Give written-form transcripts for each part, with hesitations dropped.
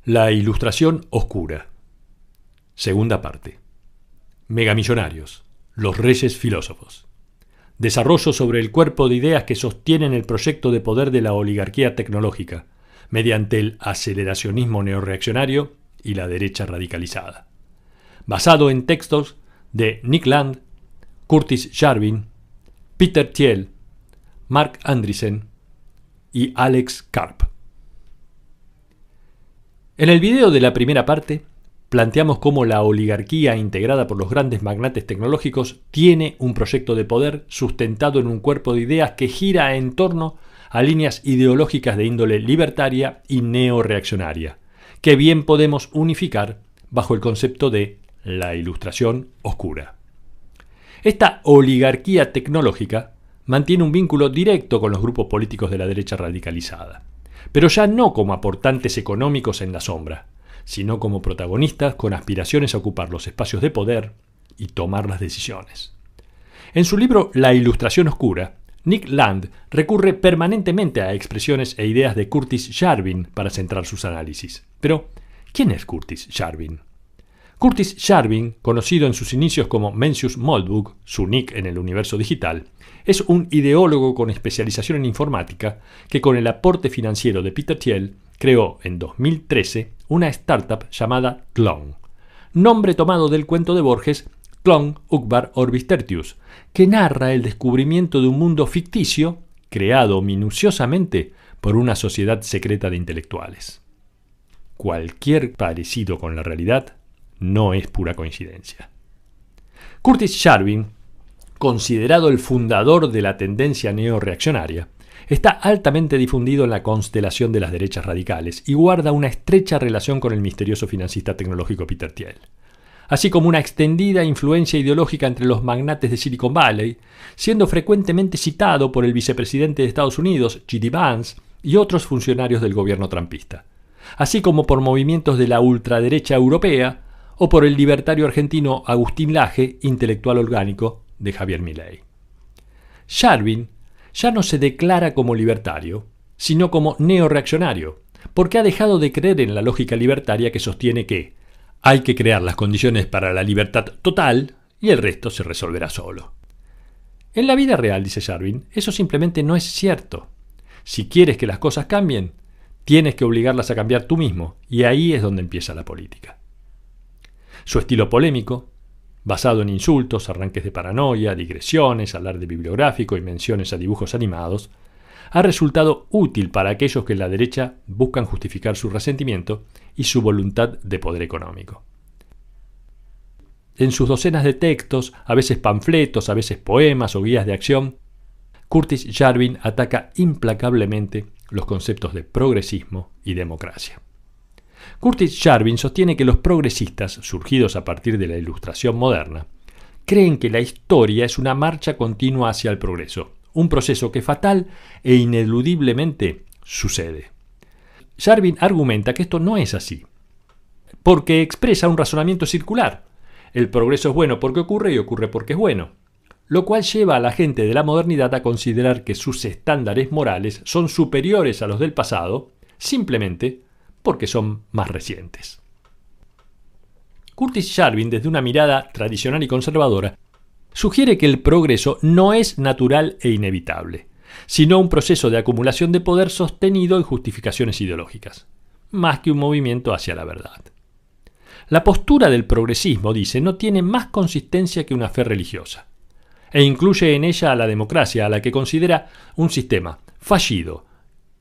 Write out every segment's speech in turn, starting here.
La ilustración oscura. Segunda parte. Megamillonarios, los reyes filósofos. Desarrollo sobre el cuerpo de ideas que sostienen el proyecto de poder de la oligarquía tecnológica, mediante el aceleracionismo neorreaccionario y la derecha radicalizada. Basado en textos de Nick Land, Curtis Jarvin, Peter Thiel, Marc Andreessen y Alex Karp. En el video de la primera parte, planteamos cómo la oligarquía integrada por los grandes magnates tecnológicos tiene un proyecto de poder sustentado en un cuerpo de ideas que gira en torno a líneas ideológicas de índole libertaria y neorreaccionaria, que bien podemos unificar bajo el concepto de la ilustración oscura. Esta oligarquía tecnológica mantiene un vínculo directo con los grupos políticos de la derecha radicalizada, pero ya no como aportantes económicos en la sombra, sino como protagonistas con aspiraciones a ocupar los espacios de poder y tomar las decisiones. En su libro La ilustración oscura, Nick Land recurre permanentemente a expresiones e ideas de Curtis Jarvin para centrar sus análisis. Pero, ¿quién es Curtis Jarvin? Curtis Jarvin, conocido en sus inicios como Mencius Moldbug, su nick en el universo digital, es un ideólogo con especialización en informática que, con el aporte financiero de Peter Thiel, creó en 2013 una startup llamada Tlon, nombre tomado del cuento de Borges Tlon Uqbar Orbis Tertius, que narra el descubrimiento de un mundo ficticio creado minuciosamente por una sociedad secreta de intelectuales. Cualquier parecido con la realidad no es pura coincidencia. Curtis Jarvin, considerado el fundador de la tendencia neorreaccionaria, está altamente difundido en la constelación de las derechas radicales y guarda una estrecha relación con el misterioso financista tecnológico Peter Thiel, así como una extendida influencia ideológica entre los magnates de Silicon Valley, siendo frecuentemente citado por el vicepresidente de Estados Unidos, J.D. Vance, y otros funcionarios del gobierno trumpista, así como por movimientos de la ultraderecha europea o por el libertario argentino Agustín Laje, intelectual orgánico de Javier Milei. Jarvin ya no se declara como libertario, sino como neorreaccionario, porque ha dejado de creer en la lógica libertaria que sostiene que hay que crear las condiciones para la libertad total y el resto se resolverá solo. En la vida real, dice Jarvin, eso simplemente no es cierto. Si quieres que las cosas cambien, tienes que obligarlas a cambiar tú mismo, y ahí es donde empieza la política. Su estilo polémico, basado en insultos, arranques de paranoia, digresiones, alarde bibliográfico y menciones a dibujos animados, ha resultado útil para aquellos que en la derecha buscan justificar su resentimiento y su voluntad de poder económico. En sus docenas de textos, a veces panfletos, a veces poemas o guías de acción, Curtis Jarvin ataca implacablemente los conceptos de progresismo y democracia. Curtis Jarvin sostiene que los progresistas, surgidos a partir de la Ilustración moderna, creen que la historia es una marcha continua hacia el progreso, un proceso que fatal e ineludiblemente sucede. Jarvin argumenta que esto no es así, porque expresa un razonamiento circular. El progreso es bueno porque ocurre y ocurre porque es bueno, lo cual lleva a la gente de la modernidad a considerar que sus estándares morales son superiores a los del pasado, simplemente porque son más recientes. Curtis Jarvin, desde una mirada tradicional y conservadora, sugiere que el progreso no es natural e inevitable, sino un proceso de acumulación de poder sostenido en justificaciones ideológicas, más que un movimiento hacia la verdad. La postura del progresismo, dice, no tiene más consistencia que una fe religiosa, e incluye en ella a la democracia, a la que considera un sistema fallido,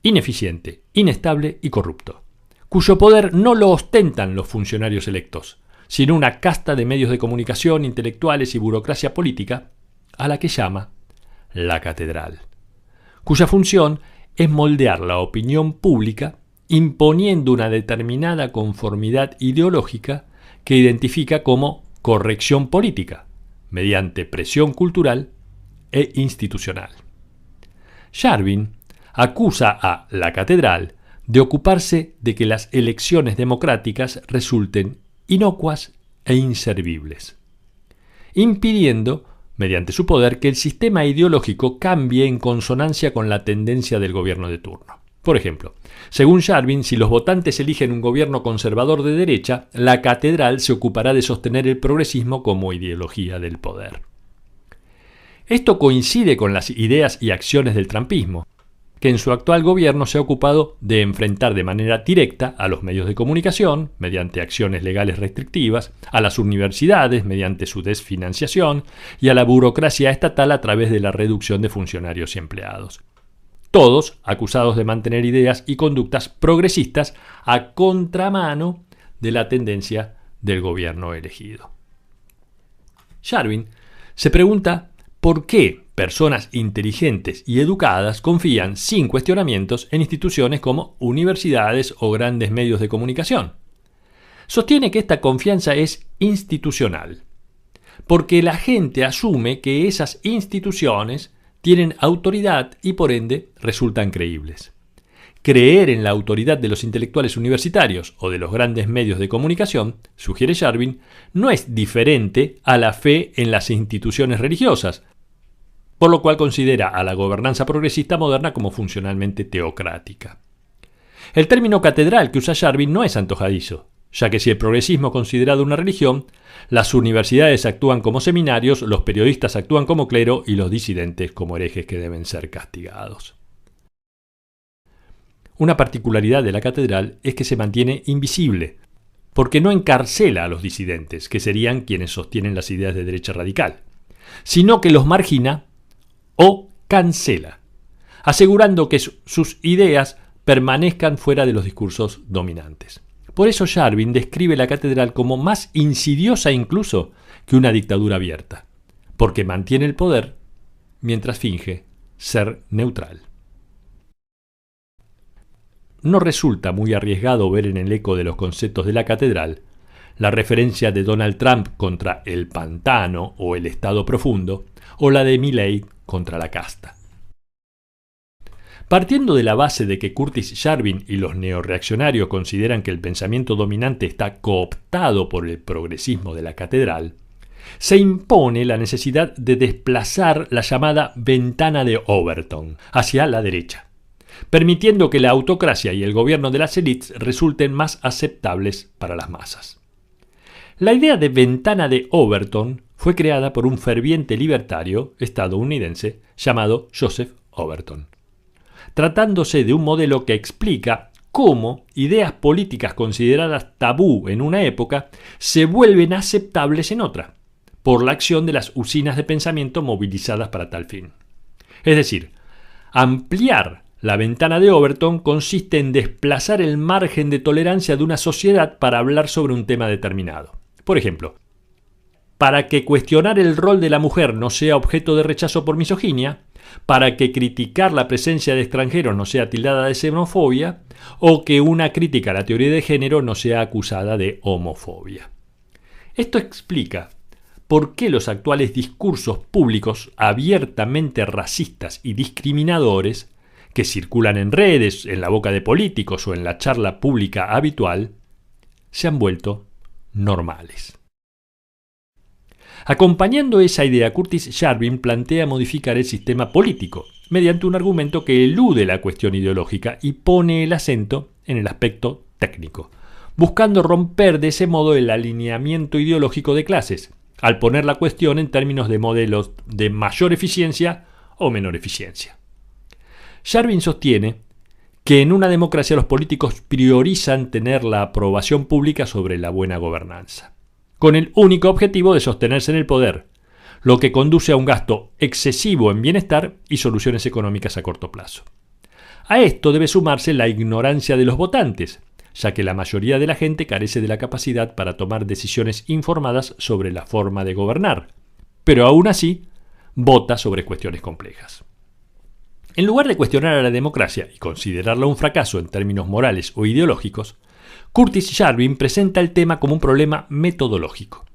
ineficiente, inestable y corrupto, cuyo poder no lo ostentan los funcionarios electos, sino una casta de medios de comunicación, intelectuales y burocracia política, a la que llama la catedral, cuya función es moldear la opinión pública imponiendo una determinada conformidad ideológica que identifica como corrección política, mediante presión cultural e institucional. Jarvin acusa a la catedral de ocuparse de que las elecciones democráticas resulten inocuas e inservibles, impidiendo, mediante su poder, que el sistema ideológico cambie en consonancia con la tendencia del gobierno de turno. Por ejemplo, según Sharvin, si los votantes eligen un gobierno conservador de derecha, la catedral se ocupará de sostener el progresismo como ideología del poder. Esto coincide con las ideas y acciones del trumpismo, que en su actual gobierno se ha ocupado de enfrentar de manera directa a los medios de comunicación, mediante acciones legales restrictivas, a las universidades, mediante su desfinanciación, y a la burocracia estatal a través de la reducción de funcionarios y empleados. Todos acusados de mantener ideas y conductas progresistas a contramano de la tendencia del gobierno elegido. Sharvin se pregunta por qué personas inteligentes y educadas confían sin cuestionamientos en instituciones como universidades o grandes medios de comunicación. Sostiene que esta confianza es institucional, porque la gente asume que esas instituciones tienen autoridad y por ende resultan creíbles. Creer en la autoridad de los intelectuales universitarios o de los grandes medios de comunicación, sugiere Sharvin, no es diferente a la fe en las instituciones religiosas, por lo cual considera a la gobernanza progresista moderna como funcionalmente teocrática. El término catedral que usa Sharvin no es antojadizo, ya que si el progresismo es considerado una religión, las universidades actúan como seminarios, los periodistas actúan como clero y los disidentes como herejes que deben ser castigados. Una particularidad de la catedral es que se mantiene invisible, porque no encarcela a los disidentes, que serían quienes sostienen las ideas de derecha radical, sino que los margina o cancela, asegurando que sus ideas permanezcan fuera de los discursos dominantes. Por eso Sharvin describe la catedral como más insidiosa incluso que una dictadura abierta, porque mantiene el poder mientras finge ser neutral. No resulta muy arriesgado ver en el eco de los conceptos de la catedral la referencia de Donald Trump contra el pantano o el estado profundo, o la de Milley contra la casta. Partiendo de la base de que Curtis Sharvin y los neorreaccionarios consideran que el pensamiento dominante está cooptado por el progresismo de la catedral, se impone la necesidad de desplazar la llamada ventana de Overton hacia la derecha, permitiendo que la autocracia y el gobierno de las élites resulten más aceptables para las masas. La idea de ventana de Overton fue creada por un ferviente libertario estadounidense llamado Joseph Overton, tratándose de un modelo que explica cómo ideas políticas consideradas tabú en una época se vuelven aceptables en otra, por la acción de las usinas de pensamiento movilizadas para tal fin. Es decir, ampliar la ventana de Overton consiste en desplazar el margen de tolerancia de una sociedad para hablar sobre un tema determinado. Por ejemplo, para que cuestionar el rol de la mujer no sea objeto de rechazo por misoginia, para que criticar la presencia de extranjeros no sea tildada de xenofobia, o que una crítica a la teoría de género no sea acusada de homofobia. Esto explica por qué los actuales discursos públicos abiertamente racistas y discriminadores, que circulan en redes, en la boca de políticos o en la charla pública habitual, se han vuelto normales. Acompañando esa idea, Curtis Sharvin plantea modificar el sistema político mediante un argumento que elude la cuestión ideológica y pone el acento en el aspecto técnico, buscando romper de ese modo el alineamiento ideológico de clases, al poner la cuestión en términos de modelos de mayor eficiencia o menor eficiencia. Sharvin sostiene que en una democracia los políticos priorizan tener la aprobación pública sobre la buena gobernanza, con el único objetivo de sostenerse en el poder, lo que conduce a un gasto excesivo en bienestar y soluciones económicas a corto plazo. A esto debe sumarse la ignorancia de los votantes, ya que la mayoría de la gente carece de la capacidad para tomar decisiones informadas sobre la forma de gobernar, pero aún así vota sobre cuestiones complejas. En lugar de cuestionar a la democracia y considerarla un fracaso en términos morales o ideológicos, Curtis Sharvin presenta el tema como un problema metodológico.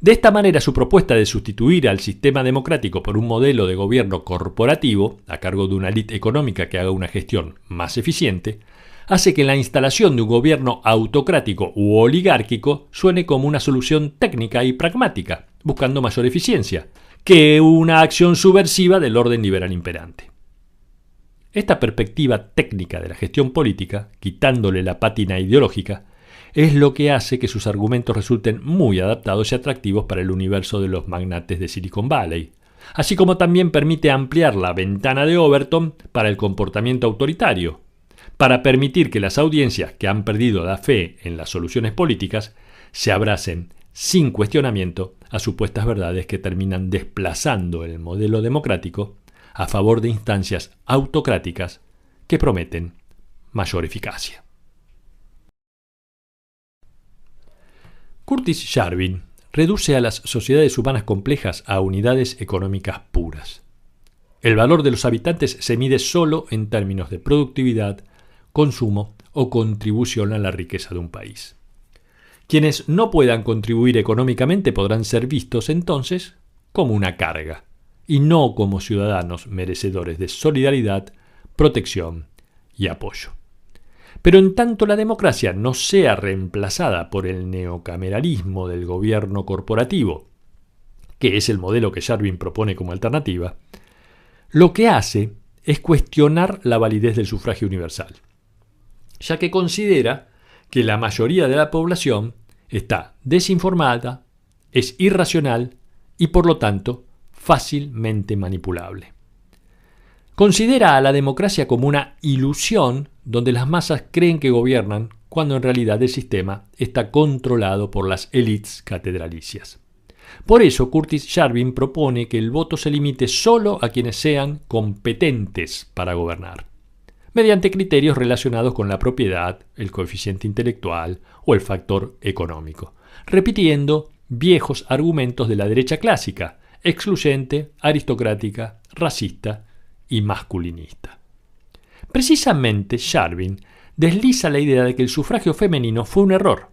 De esta manera, su propuesta de sustituir al sistema democrático por un modelo de gobierno corporativo, a cargo de una élite económica que haga una gestión más eficiente, hace que la instalación de un gobierno autocrático u oligárquico suene como una solución técnica y pragmática, buscando mayor eficiencia, que una acción subversiva del orden liberal imperante. Esta perspectiva técnica de la gestión política, quitándole la pátina ideológica, es lo que hace que sus argumentos resulten muy adaptados y atractivos para el universo de los magnates de Silicon Valley, así como también permite ampliar la ventana de Overton para el comportamiento autoritario, para permitir que las audiencias que han perdido la fe en las soluciones políticas se abracen sin cuestionamiento a supuestas verdades que terminan desplazando el modelo democrático a favor de instancias autocráticas que prometen mayor eficacia. Curtis Yarvin reduce a las sociedades humanas complejas a unidades económicas puras. El valor de los habitantes se mide solo en términos de productividad, consumo o contribución a la riqueza de un país. Quienes no puedan contribuir económicamente podrán ser vistos entonces como una carga, y no como ciudadanos merecedores de solidaridad, protección y apoyo. Pero en tanto la democracia no sea reemplazada por el neocameralismo del gobierno corporativo, que es el modelo que Yarvin propone como alternativa, lo que hace es cuestionar la validez del sufragio universal, ya que considera que la mayoría de la población está desinformada, es irracional y por lo tanto fácilmente manipulable. Considera a la democracia como una ilusión donde las masas creen que gobiernan cuando en realidad el sistema está controlado por las élites catedralicias. Por eso Curtis Yarvin propone que el voto se limite solo a quienes sean competentes para gobernar, mediante criterios relacionados con la propiedad, el coeficiente intelectual o el factor económico, repitiendo viejos argumentos de la derecha clásica, excluyente, aristocrática, racista y masculinista. Precisamente Yarvin desliza la idea de que el sufragio femenino fue un error,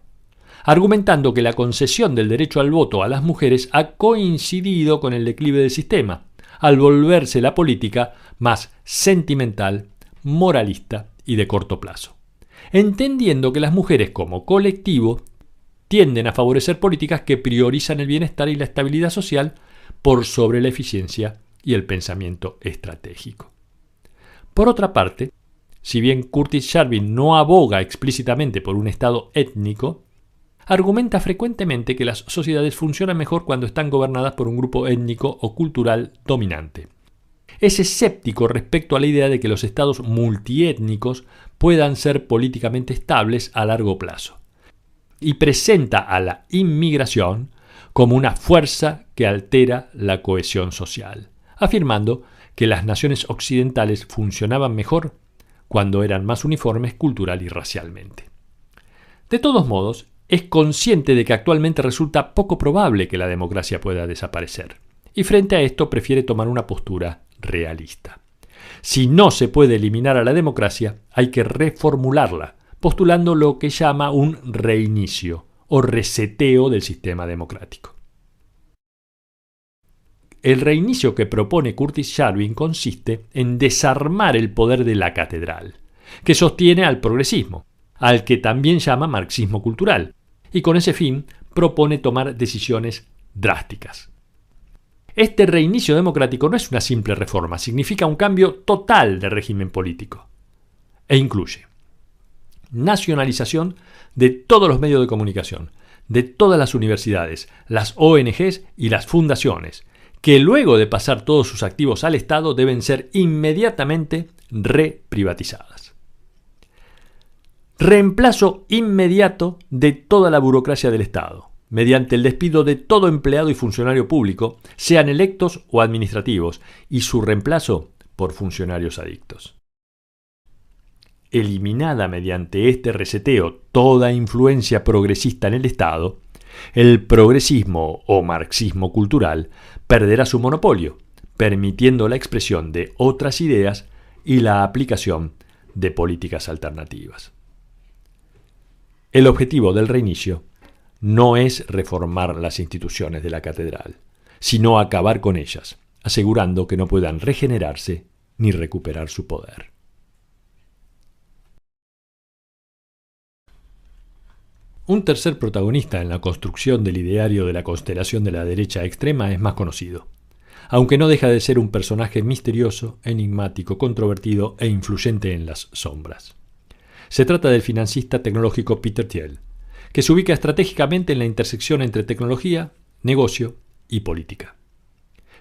argumentando que la concesión del derecho al voto a las mujeres ha coincidido con el declive del sistema, al volverse la política más sentimental, moralista y de corto plazo, entendiendo que las mujeres como colectivo tienden a favorecer políticas que priorizan el bienestar y la estabilidad social por sobre la eficiencia y el pensamiento estratégico. Por otra parte, si bien Curtis Yarvin no aboga explícitamente por un Estado étnico, argumenta frecuentemente que las sociedades funcionan mejor cuando están gobernadas por un grupo étnico o cultural dominante. Es escéptico respecto a la idea de que los estados multiétnicos puedan ser políticamente estables a largo plazo, y presenta a la inmigración como una fuerza que altera la cohesión social, afirmando que las naciones occidentales funcionaban mejor cuando eran más uniformes cultural y racialmente. De todos modos, es consciente de que actualmente resulta poco probable que la democracia pueda desaparecer, y frente a esto prefiere tomar una postura realista. Si no se puede eliminar a la democracia, hay que reformularla, postulando lo que llama un reinicio o reseteo del sistema democrático. El reinicio que propone Curtis Yarvin consiste en desarmar el poder de la catedral, que sostiene al progresismo, al que también llama marxismo cultural, y con ese fin propone tomar decisiones drásticas. Este reinicio democrático no es una simple reforma, significa un cambio total de régimen político, e incluye nacionalización de todos los medios de comunicación, de todas las universidades, las ONGs y las fundaciones, que luego de pasar todos sus activos al Estado deben ser inmediatamente reprivatizadas. Reemplazo inmediato de toda la burocracia del Estado, mediante el despido de todo empleado y funcionario público, sean electos o administrativos, y su reemplazo por funcionarios adictos. Eliminada mediante este reseteo toda influencia progresista en el Estado, el progresismo o marxismo cultural perderá su monopolio, permitiendo la expresión de otras ideas y la aplicación de políticas alternativas. El objetivo del reinicio no es reformar las instituciones de la catedral, sino acabar con ellas, asegurando que no puedan regenerarse ni recuperar su poder. Un tercer protagonista en la construcción del ideario de la constelación de la derecha extrema es más conocido. aunque no deja de ser un personaje misterioso, enigmático, controvertido e influyente en las sombras. Se trata del financista tecnológico Peter Thiel, que se ubica estratégicamente en la intersección entre tecnología, negocio y política.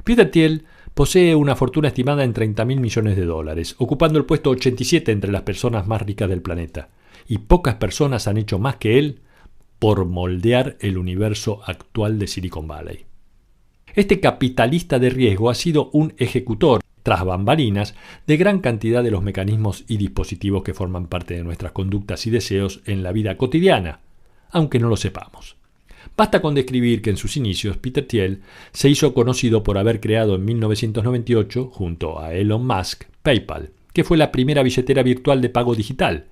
Peter Thiel posee una fortuna estimada en $30.000 millones, ocupando el puesto 87 entre las personas más ricas del planeta, y pocas personas han hecho más que él por moldear el universo actual de Silicon Valley. Este capitalista de riesgo ha sido un ejecutor, tras bambalinas, de gran cantidad de los mecanismos y dispositivos que forman parte de nuestras conductas y deseos en la vida cotidiana, aunque no lo sepamos. Basta con describir que en sus inicios Peter Thiel se hizo conocido por haber creado en 1998, junto a Elon Musk, PayPal, que fue la primera billetera virtual de pago digital.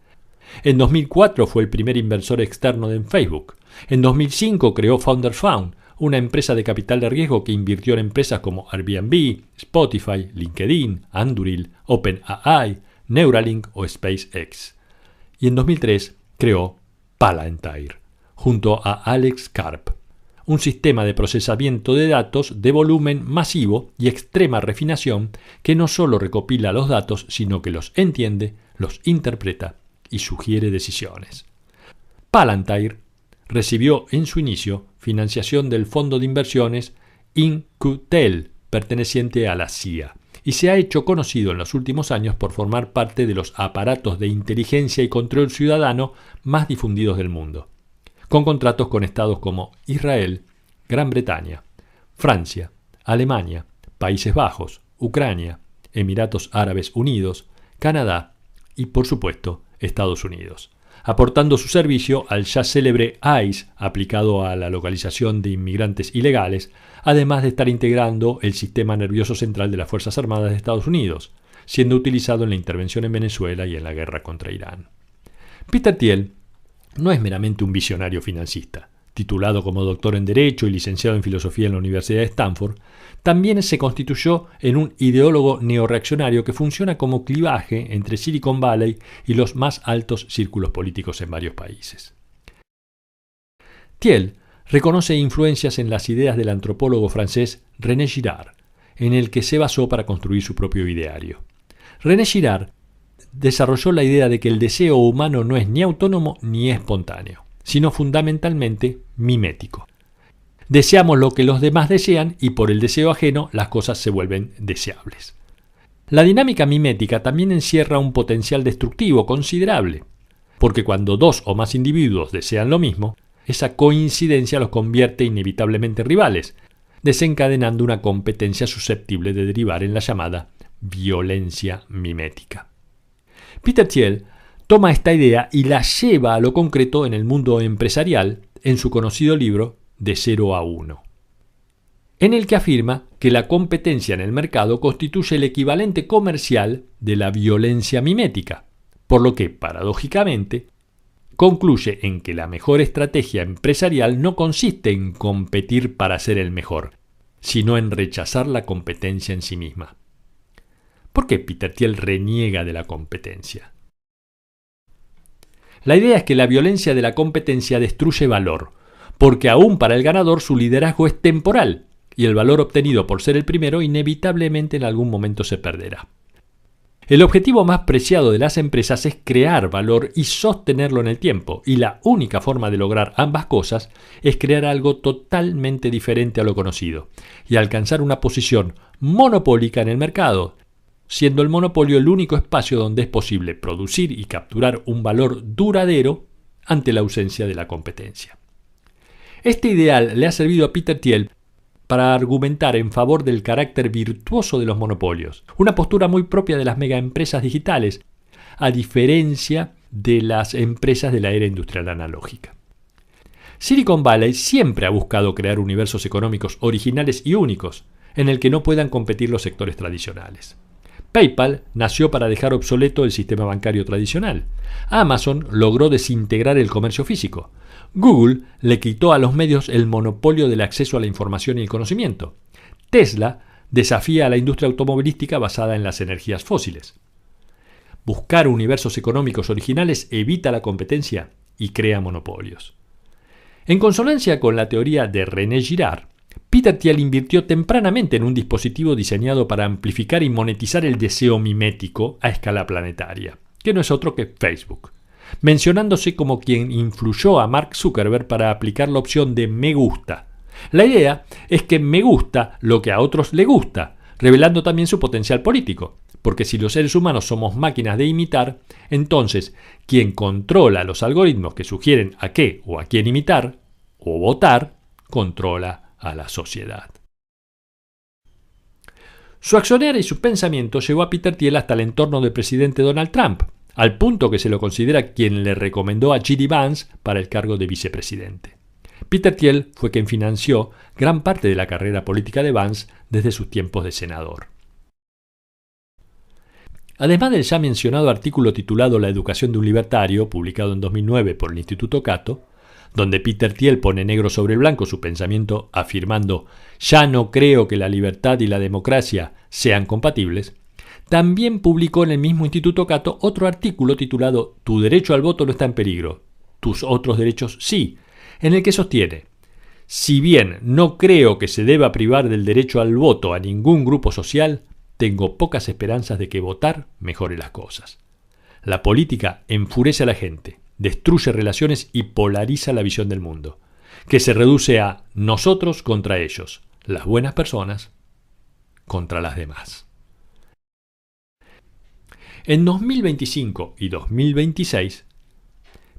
En 2004 fue el primer inversor externo en Facebook. En 2005 creó Founder Fund, una empresa de capital de riesgo que invirtió en empresas como Airbnb, Spotify, LinkedIn, Anduril, OpenAI, Neuralink o SpaceX. Y en 2003 creó Palantir, junto a Alex Karp, un sistema de procesamiento de datos de volumen masivo y extrema refinación que no solo recopila los datos, sino que los entiende, los interpreta y sugiere decisiones. Palantir recibió en su inicio financiación del fondo de inversiones In-Q-Tel, perteneciente a la CIA, y se ha hecho conocido en los últimos años por formar parte de los aparatos de inteligencia y control ciudadano más difundidos del mundo, con contratos con estados como Israel, Gran Bretaña, Francia, Alemania, Países Bajos, Ucrania, Emiratos Árabes Unidos, Canadá y, por supuesto, Estados Unidos, aportando su servicio al ya célebre ICE aplicado a la localización de inmigrantes ilegales, además de estar integrando el sistema nervioso central de las Fuerzas Armadas de Estados Unidos, siendo utilizado en la intervención en Venezuela y en la guerra contra Irán. Peter Thiel no es meramente un visionario financista. Titulado como doctor en Derecho y licenciado en Filosofía en la Universidad de Stanford, también se constituyó en un ideólogo neorreaccionario que funciona como clivaje entre Silicon Valley y los más altos círculos políticos en varios países. Thiel reconoce influencias en las ideas del antropólogo francés René Girard, en el que se basó para construir su propio ideario. René Girard desarrolló la idea de que el deseo humano no es ni autónomo ni espontáneo, sino fundamentalmente mimético. Deseamos lo que los demás desean y por el deseo ajeno las cosas se vuelven deseables. La dinámica mimética también encierra un potencial destructivo considerable, porque cuando dos o más individuos desean lo mismo, esa coincidencia los convierte inevitablemente en rivales, desencadenando una competencia susceptible de derivar en la llamada violencia mimética. Peter Thiel toma esta idea y la lleva a lo concreto en el mundo empresarial en su conocido libro De 0 a 1, en el que afirma que la competencia en el mercado constituye el equivalente comercial de la violencia mimética, por lo que, paradójicamente, concluye en que la mejor estrategia empresarial no consiste en competir para ser el mejor, sino en rechazar la competencia en sí misma. ¿Por qué Peter Thiel reniega de la competencia? La idea es que la violencia de la competencia destruye valor, porque aún para el ganador su liderazgo es temporal y el valor obtenido por ser el primero inevitablemente en algún momento se perderá. El objetivo más preciado de las empresas es crear valor y sostenerlo en el tiempo, y la única forma de lograr ambas cosas es crear algo totalmente diferente a lo conocido y alcanzar una posición monopólica en el mercado, siendo el monopolio el único espacio donde es posible producir y capturar un valor duradero ante la ausencia de la competencia. Este ideal le ha servido a Peter Thiel para argumentar en favor del carácter virtuoso de los monopolios, una postura muy propia de las megaempresas digitales, a diferencia de las empresas de la era industrial analógica. Silicon Valley siempre ha buscado crear universos económicos originales y únicos, en el que no puedan competir los sectores tradicionales. PayPal nació para dejar obsoleto el sistema bancario tradicional. Amazon logró desintegrar el comercio físico. Google le quitó a los medios el monopolio del acceso a la información y el conocimiento. Tesla desafía a la industria automovilística basada en las energías fósiles. Buscar universos económicos originales evita la competencia y crea monopolios. En consonancia con la teoría de René Girard, Peter Thiel invirtió tempranamente en un dispositivo diseñado para amplificar y monetizar el deseo mimético a escala planetaria, que no es otro que Facebook, mencionándose como quien influyó a Mark Zuckerberg para aplicar la opción de me gusta. La idea es que me gusta lo que a otros le gusta, revelando también su potencial político, porque si los seres humanos somos máquinas de imitar, entonces quien controla los algoritmos que sugieren a qué o a quién imitar o votar, controla a la sociedad. Su accionar y su pensamiento llevó a Peter Thiel hasta el entorno del presidente Donald Trump, al punto que se lo considera quien le recomendó a J.D. Vance para el cargo de vicepresidente. Peter Thiel fue quien financió gran parte de la carrera política de Vance desde sus tiempos de senador. Además del ya mencionado artículo titulado La educación de un libertario, publicado en 2009 por el Instituto Cato, donde Peter Thiel pone negro sobre blanco su pensamiento afirmando «Ya no creo que la libertad y la democracia sean compatibles», también publicó en el mismo Instituto Cato otro artículo titulado «Tu derecho al voto no está en peligro, tus otros derechos sí», en el que sostiene «Si bien no creo que se deba privar del derecho al voto a ningún grupo social, tengo pocas esperanzas de que votar mejore las cosas. La política enfurece a la gente, destruye relaciones y polariza la visión del mundo, que se reduce a nosotros contra ellos, las buenas personas contra las demás». En 2025 y 2026,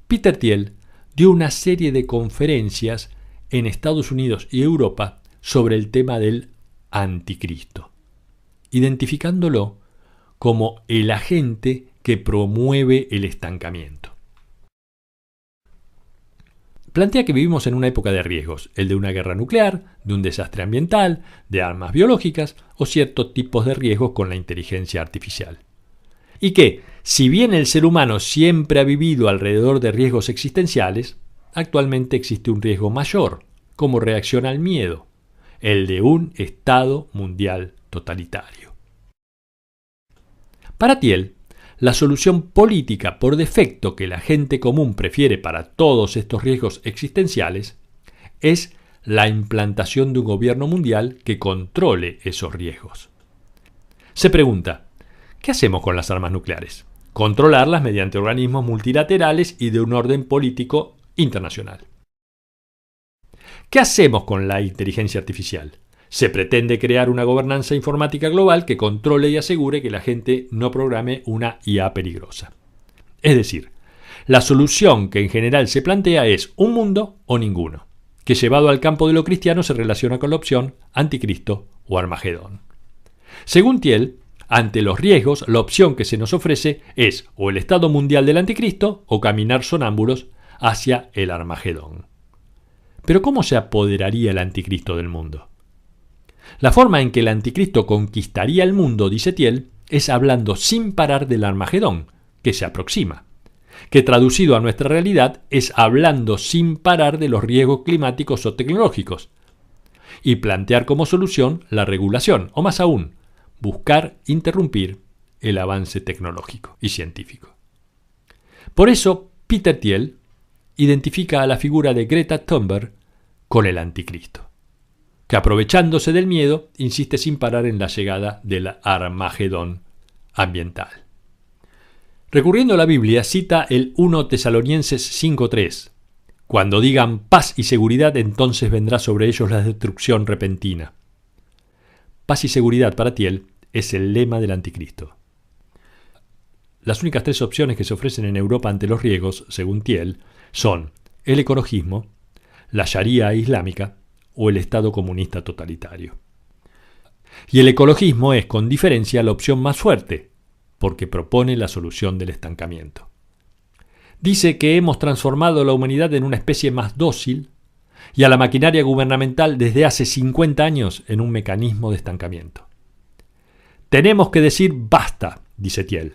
Peter Thiel dio una serie de conferencias en Estados Unidos y Europa sobre el tema del anticristo, identificándolo como el agente que promueve el estancamiento. Plantea que vivimos en una época de riesgos, el de una guerra nuclear, de un desastre ambiental, de armas biológicas o ciertos tipos de riesgos con la inteligencia artificial. Y que, si bien el ser humano siempre ha vivido alrededor de riesgos existenciales, actualmente existe un riesgo mayor, como reacción al miedo, el de un Estado mundial totalitario. Para Thiel, la solución política por defecto que la gente común prefiere para todos estos riesgos existenciales es la implantación de un gobierno mundial que controle esos riesgos. Se pregunta, ¿qué hacemos con las armas nucleares? Controlarlas mediante organismos multilaterales y de un orden político internacional. ¿Qué hacemos con la inteligencia artificial? Se pretende crear una gobernanza informática global que controle y asegure que la gente no programe una IA peligrosa. Es decir, la solución que en general se plantea es un mundo o ninguno, que llevado al campo de lo cristiano se relaciona con la opción anticristo o Armagedón. Según Thiel, ante los riesgos, la opción que se nos ofrece es o el estado mundial del anticristo o caminar sonámbulos hacia el Armagedón. Pero ¿cómo se apoderaría el anticristo del mundo? La forma en que el anticristo conquistaría el mundo, dice Thiel, es hablando sin parar del Armagedón, que se aproxima, que traducido a nuestra realidad es hablando sin parar de los riesgos climáticos o tecnológicos, y plantear como solución la regulación, o más aún, buscar interrumpir el avance tecnológico y científico. Por eso, Peter Thiel identifica a la figura de Greta Thunberg con el anticristo, que aprovechándose del miedo insiste sin parar en la llegada del Armagedón ambiental. Recurriendo a la Biblia, cita el 1 Tesalonicenses 5:3. Cuando digan paz y seguridad, entonces vendrá sobre ellos la destrucción repentina. Paz y seguridad para Thiel es el lema del anticristo. Las únicas tres opciones que se ofrecen en Europa ante los riesgos, según Thiel, son el ecologismo, la Sharia islámica o el Estado comunista totalitario. Y el ecologismo es, con diferencia, la opción más fuerte, porque propone la solución del estancamiento. Dice que hemos transformado a la humanidad en una especie más dócil y a la maquinaria gubernamental desde hace 50 años en un mecanismo de estancamiento. Tenemos que decir basta, dice Thiel,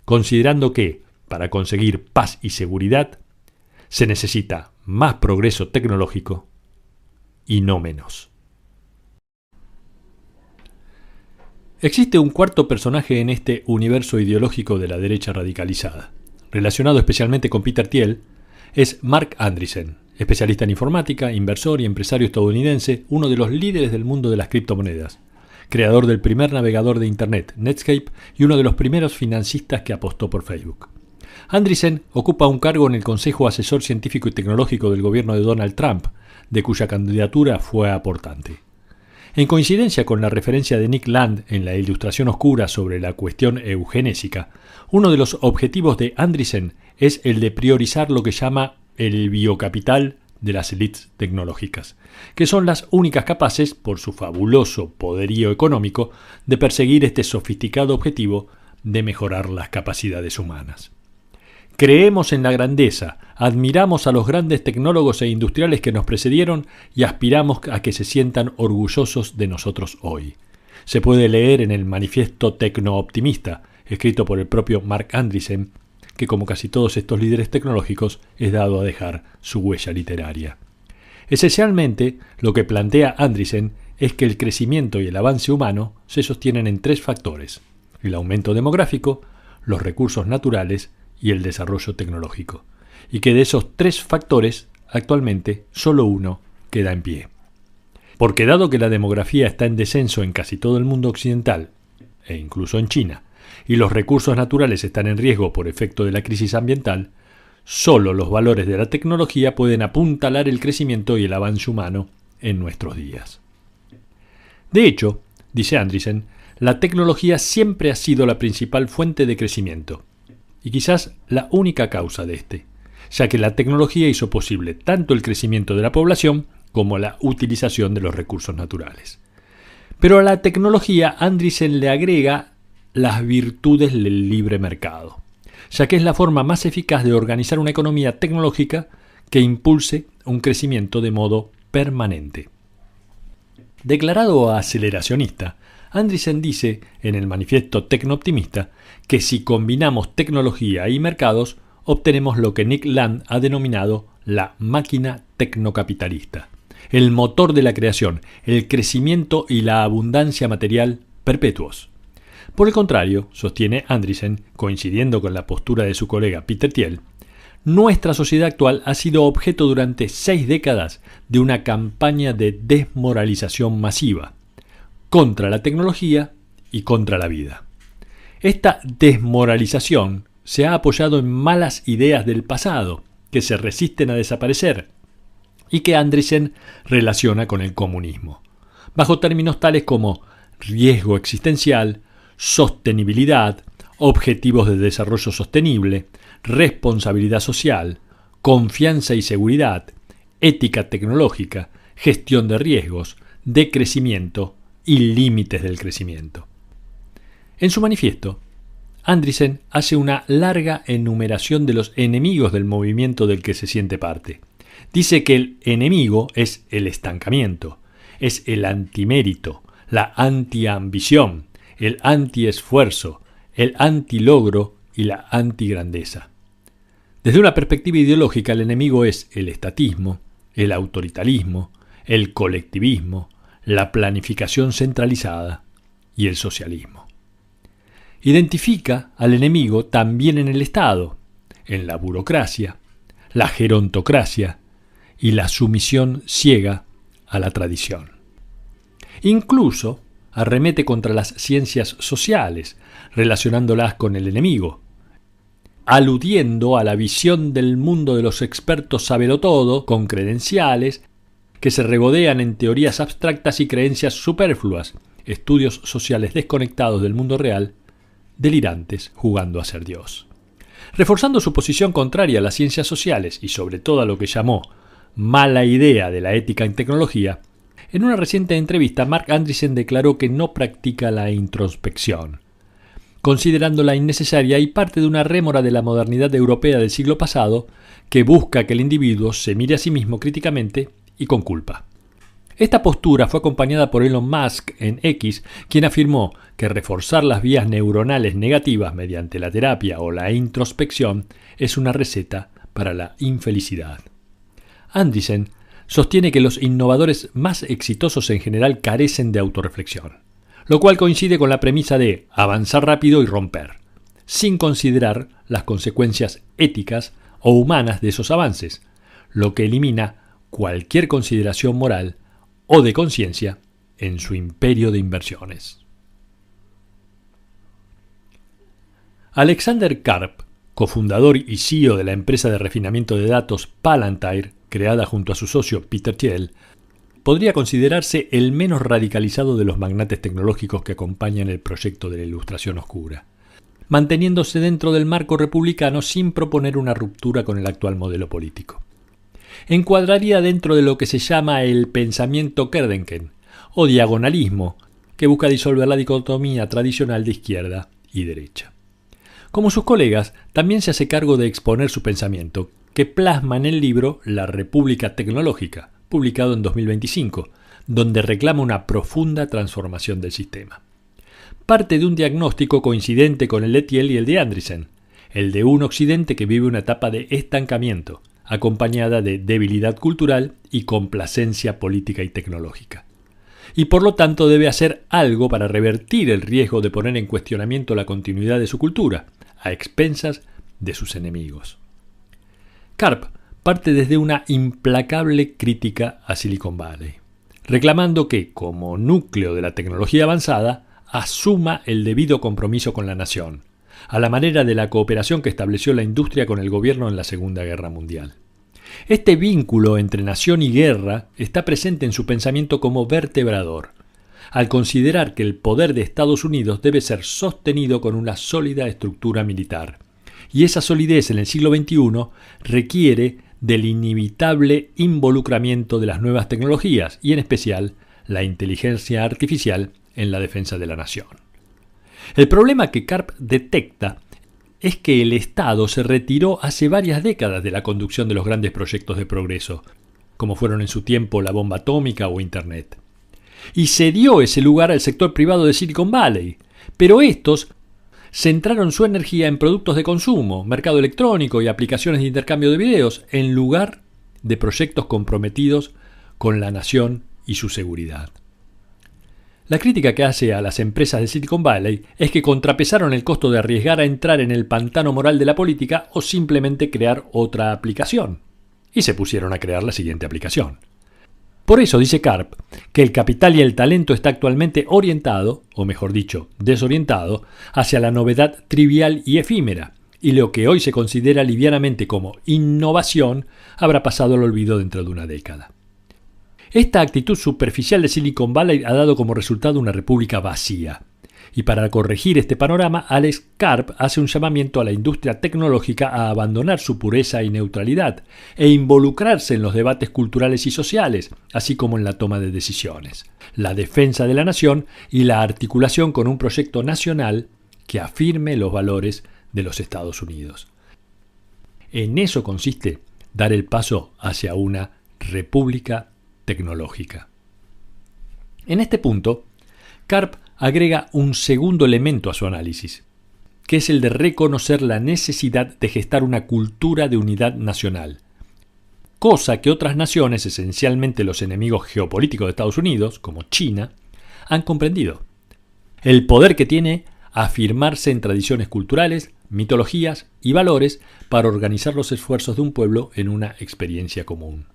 considerando que, para conseguir paz y seguridad, se necesita más progreso tecnológico y no menos. Existe un cuarto personaje en este universo ideológico de la derecha radicalizada, relacionado especialmente con Peter Thiel, es Marc Andreessen, especialista en informática, inversor y empresario estadounidense, uno de los líderes del mundo de las criptomonedas, creador del primer navegador de Internet, Netscape, y uno de los primeros financistas que apostó por Facebook. Andreessen ocupa un cargo en el Consejo Asesor Científico y Tecnológico del gobierno de Donald Trump, de cuya candidatura fue aportante. En coincidencia con la referencia de Nick Land en la Ilustración Oscura sobre la cuestión eugenésica, uno de los objetivos de Andreessen es el de priorizar lo que llama el biocapital de las élites tecnológicas, que son las únicas capaces, por su fabuloso poderío económico, de perseguir este sofisticado objetivo de mejorar las capacidades humanas. Creemos en la grandeza, admiramos a los grandes tecnólogos e industriales que nos precedieron y aspiramos a que se sientan orgullosos de nosotros hoy. Se puede leer en el Manifiesto Tecno-Optimista, escrito por el propio Marc Andreessen, que como casi todos estos líderes tecnológicos es dado a dejar su huella literaria. Esencialmente, lo que plantea Andreessen es que el crecimiento y el avance humano se sostienen en tres factores: el aumento demográfico, los recursos naturales y el desarrollo tecnológico, y que de esos tres factores, actualmente, solo uno queda en pie. Porque dado que la demografía está en descenso en casi todo el mundo occidental, e incluso en China, y los recursos naturales están en riesgo por efecto de la crisis ambiental, solo los valores de la tecnología pueden apuntalar el crecimiento y el avance humano en nuestros días. De hecho, dice Andreessen, la tecnología siempre ha sido la principal fuente de crecimiento, y quizás la única causa de este, ya que la tecnología hizo posible tanto el crecimiento de la población como la utilización de los recursos naturales. Pero a la tecnología Andreessen le agrega las virtudes del libre mercado, ya que es la forma más eficaz de organizar una economía tecnológica que impulse un crecimiento de modo permanente. Declarado aceleracionista, Andreessen dice en el Manifiesto Tecno-Optimista que si combinamos tecnología y mercados, obtenemos lo que Nick Land ha denominado la máquina tecnocapitalista, el motor de la creación, el crecimiento y la abundancia material perpetuos. Por el contrario, sostiene Andreessen, coincidiendo con la postura de su colega Peter Thiel, nuestra sociedad actual ha sido objeto durante 6 décadas de una campaña de desmoralización masiva contra la tecnología y contra la vida. Esta desmoralización se ha apoyado en malas ideas del pasado que se resisten a desaparecer y que Andreessen relaciona con el comunismo, bajo términos tales como riesgo existencial, sostenibilidad, objetivos de desarrollo sostenible, responsabilidad social, confianza y seguridad, ética tecnológica, gestión de riesgos, decrecimiento y límites del crecimiento. En su manifiesto, Andreessen hace una larga enumeración de los enemigos del movimiento del que se siente parte. Dice que el enemigo es el estancamiento, es el antimérito, la antiambición, el antiesfuerzo, el antilogro y la antigrandeza. Desde una perspectiva ideológica, el enemigo es el estatismo, el autoritarismo, el colectivismo, la planificación centralizada y el socialismo. Identifica al enemigo también en el Estado, en la burocracia, la gerontocracia y la sumisión ciega a la tradición. Incluso arremete contra las ciencias sociales, relacionándolas con el enemigo, aludiendo a la visión del mundo de los expertos sabelotodo con credenciales que se regodean en teorías abstractas y creencias superfluas, estudios sociales desconectados del mundo real, delirantes jugando a ser Dios. Reforzando su posición contraria a las ciencias sociales y sobre todo a lo que llamó mala idea de la ética en tecnología, en una reciente entrevista Marc Andreessen declaró que no practica la introspección, considerándola innecesaria y parte de una rémora de la modernidad europea del siglo pasado que busca que el individuo se mire a sí mismo críticamente y con culpa. Esta postura fue acompañada por Elon Musk en X, quien afirmó que reforzar las vías neuronales negativas mediante la terapia o la introspección es una receta para la infelicidad. Andreessen sostiene que los innovadores más exitosos en general carecen de autorreflexión, lo cual coincide con la premisa de avanzar rápido y romper, sin considerar las consecuencias éticas o humanas de esos avances, lo que elimina cualquier consideración moral o de conciencia en su imperio de inversiones. Alexander Karp, cofundador y CEO de la empresa de refinamiento de datos Palantir, creada junto a su socio Peter Thiel, podría considerarse el menos radicalizado de los magnates tecnológicos que acompañan el proyecto de la Ilustración Oscura, manteniéndose dentro del marco republicano sin proponer una ruptura con el actual modelo político. Encuadraría dentro de lo que se llama el pensamiento Kerenken, o diagonalismo, que busca disolver la dicotomía tradicional de izquierda y derecha. Como sus colegas, también se hace cargo de exponer su pensamiento, que plasma en el libro La República Tecnológica, publicado en 2025, donde reclama una profunda transformación del sistema. Parte de un diagnóstico coincidente con el de Thiel y el de Andreessen, el de un Occidente que vive una etapa de estancamiento, acompañada de debilidad cultural y complacencia política y tecnológica. Y por lo tanto debe hacer algo para revertir el riesgo de poner en cuestionamiento la continuidad de su cultura, a expensas de sus enemigos. Karp parte desde una implacable crítica a Silicon Valley, reclamando que, como núcleo de la tecnología avanzada, asuma el debido compromiso con la nación, a la manera de la cooperación que estableció la industria con el gobierno en la Segunda Guerra Mundial. Este vínculo entre nación y guerra está presente en su pensamiento como vertebrador, al considerar que el poder de Estados Unidos debe ser sostenido con una sólida estructura militar, y esa solidez en el siglo XXI requiere del inevitable involucramiento de las nuevas tecnologías y en especial la inteligencia artificial en la defensa de la nación. El problema que Karp detecta es que el Estado se retiró hace varias décadas de la conducción de los grandes proyectos de progreso, como fueron en su tiempo la bomba atómica o Internet, y cedió ese lugar al sector privado de Silicon Valley, pero estos centraron su energía en productos de consumo, mercado electrónico y aplicaciones de intercambio de videos, en lugar de proyectos comprometidos con la nación y su seguridad. La crítica que hace a las empresas de Silicon Valley es que contrapesaron el costo de arriesgar a entrar en el pantano moral de la política o simplemente crear otra aplicación, y se pusieron a crear la siguiente aplicación. Por eso dice Karp que el capital y el talento está actualmente orientado, o mejor dicho, desorientado, hacia la novedad trivial y efímera, y lo que hoy se considera livianamente como innovación habrá pasado al olvido dentro de una década. Esta actitud superficial de Silicon Valley ha dado como resultado una república vacía. Y para corregir este panorama, Alex Karp hace un llamamiento a la industria tecnológica a abandonar su pureza y neutralidad e involucrarse en los debates culturales y sociales, así como en la toma de decisiones, la defensa de la nación y la articulación con un proyecto nacional que afirme los valores de los Estados Unidos. En eso consiste dar el paso hacia una república tecnológica. En este punto, Karp agrega un segundo elemento a su análisis, que es el de reconocer la necesidad de gestar una cultura de unidad nacional, cosa que otras naciones, esencialmente los enemigos geopolíticos de Estados Unidos, como China, han comprendido. El poder que tiene afirmarse en tradiciones culturales, mitologías y valores para organizar los esfuerzos de un pueblo en una experiencia común.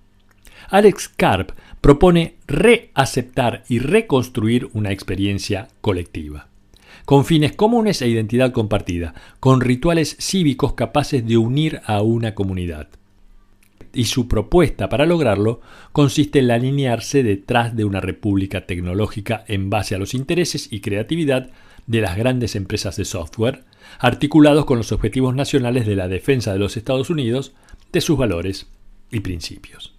Alex Karp propone reaceptar y reconstruir una experiencia colectiva, con fines comunes e identidad compartida, con rituales cívicos capaces de unir a una comunidad. Y su propuesta para lograrlo consiste en alinearse detrás de una república tecnológica en base a los intereses y creatividad de las grandes empresas de software, articulados con los objetivos nacionales de la defensa de los Estados Unidos, de sus valores y principios.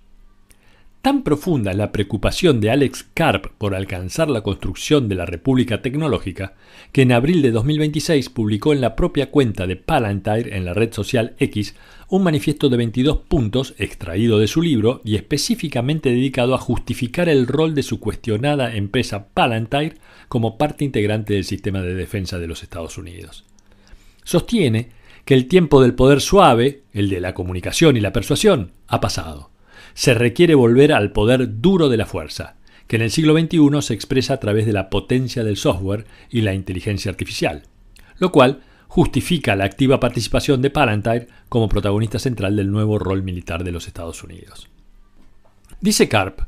Tan profunda es la preocupación de Alex Karp por alcanzar la construcción de la República Tecnológica que en abril de 2026 publicó en la propia cuenta de Palantir en la red social X un manifiesto de 22 puntos extraído de su libro y específicamente dedicado a justificar el rol de su cuestionada empresa Palantir como parte integrante del sistema de defensa de los Estados Unidos. Sostiene que el tiempo del poder suave, el de la comunicación y la persuasión, ha pasado. Se requiere volver al poder duro de la fuerza, que en el siglo XXI se expresa a través de la potencia del software y la inteligencia artificial, lo cual justifica la activa participación de Palantir como protagonista central del nuevo rol militar de los Estados Unidos. Dice Karp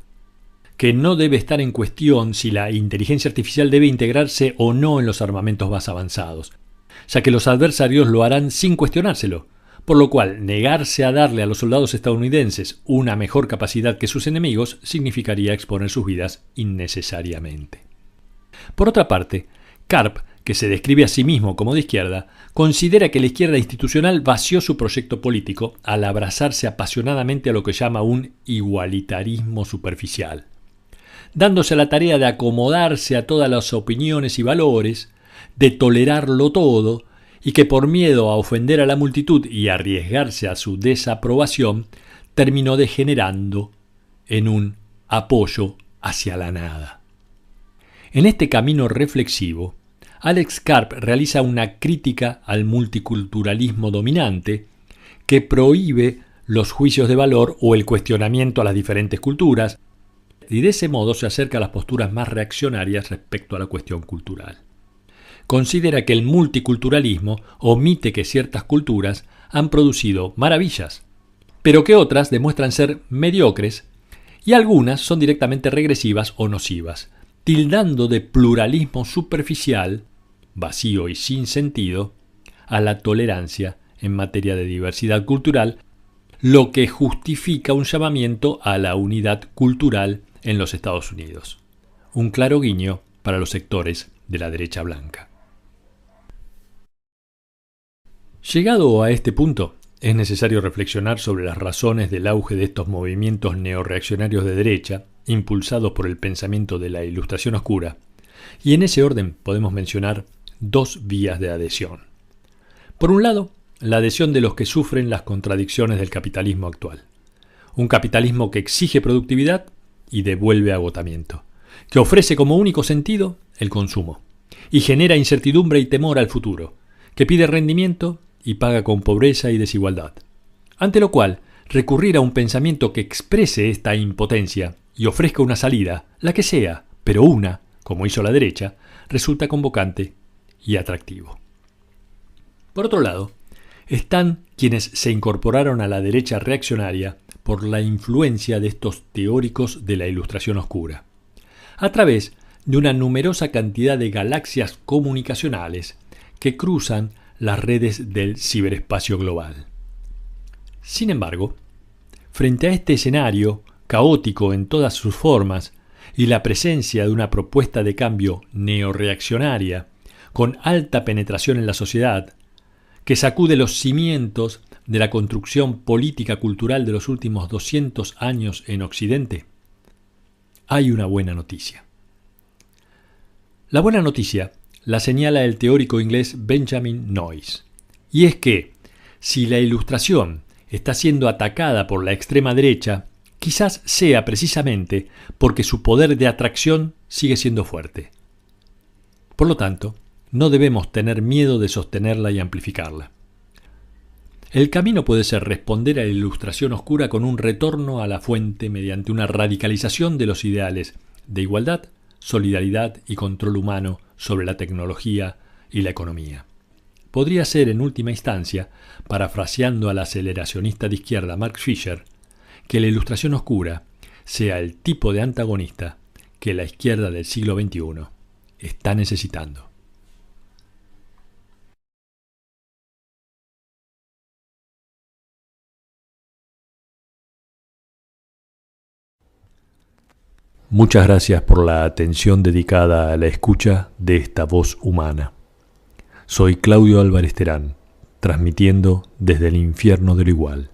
que no debe estar en cuestión si la inteligencia artificial debe integrarse o no en los armamentos más avanzados, ya que los adversarios lo harán sin cuestionárselo, por lo cual negarse a darle a los soldados estadounidenses una mejor capacidad que sus enemigos significaría exponer sus vidas innecesariamente. Por otra parte, Karp, que se describe a sí mismo como de izquierda, considera que la izquierda institucional vació su proyecto político al abrazarse apasionadamente a lo que llama un igualitarismo superficial, dándose a la tarea de acomodarse a todas las opiniones y valores, de tolerarlo todo, y que por miedo a ofender a la multitud y arriesgarse a su desaprobación, terminó degenerando en un apoyo hacia la nada. En este camino reflexivo, Alex Karp realiza una crítica al multiculturalismo dominante que prohíbe los juicios de valor o el cuestionamiento a las diferentes culturas, y de ese modo se acerca a las posturas más reaccionarias respecto a la cuestión cultural. Considera que el multiculturalismo omite que ciertas culturas han producido maravillas, pero que otras demuestran ser mediocres y algunas son directamente regresivas o nocivas, tildando de pluralismo superficial, vacío y sin sentido, a la tolerancia en materia de diversidad cultural, lo que justifica un llamamiento a la unidad cultural en los Estados Unidos. Un claro guiño para los sectores de la derecha blanca. Llegado a este punto, es necesario reflexionar sobre las razones del auge de estos movimientos neorreaccionarios de derecha, impulsados por el pensamiento de la Ilustración Oscura, y en ese orden podemos mencionar dos vías de adhesión. Por un lado, la adhesión de los que sufren las contradicciones del capitalismo actual. Un capitalismo que exige productividad y devuelve agotamiento, que ofrece como único sentido el consumo, y genera incertidumbre y temor al futuro, que pide rendimiento y paga con pobreza y desigualdad. Ante lo cual, recurrir a un pensamiento que exprese esta impotencia y ofrezca una salida, la que sea, pero una, como hizo la derecha, resulta convocante y atractivo. Por otro lado, están quienes se incorporaron a la derecha reaccionaria por la influencia de estos teóricos de la Ilustración Oscura, a través de una numerosa cantidad de galaxias comunicacionales que cruzan las redes del ciberespacio global. Sin embargo, frente a este escenario caótico en todas sus formas y la presencia de una propuesta de cambio neorreaccionaria con alta penetración en la sociedad, que sacude los cimientos de la construcción política cultural de los últimos 200 años en Occidente, hay una buena noticia. La buena noticia la señala el teórico inglés Benjamin Noyes, y es que, si la Ilustración está siendo atacada por la extrema derecha, quizás sea precisamente porque su poder de atracción sigue siendo fuerte. Por lo tanto, no debemos tener miedo de sostenerla y amplificarla. El camino puede ser responder a la Ilustración Oscura con un retorno a la fuente mediante una radicalización de los ideales de igualdad, solidaridad y control humano sobre la tecnología y la economía. Podría ser, en última instancia, parafraseando al aceleracionista de izquierda Mark Fisher, que la Ilustración Oscura sea el tipo de antagonista que la izquierda del siglo XXI está necesitando. Muchas gracias por la atención dedicada a la escucha de esta voz humana. Soy Claudio Álvarez Terán, transmitiendo desde el infierno de lo igual.